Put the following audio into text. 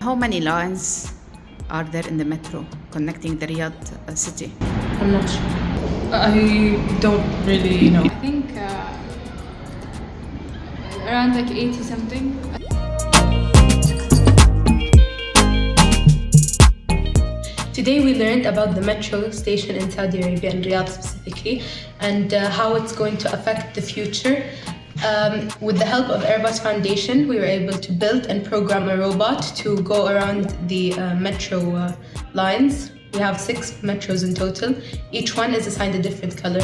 How many lines are there in the metro connecting the Riyadh city? I'm not sure. I don't really know. I think around like 80 something. Today we learned about the metro station in Saudi Arabia, in Riyadh specifically, and how it's going to affect the future. With the help of Airbus Foundation, we were able to build and program a robot to go around the metro lines. We have 6 metros in total. Each one is assigned a different color.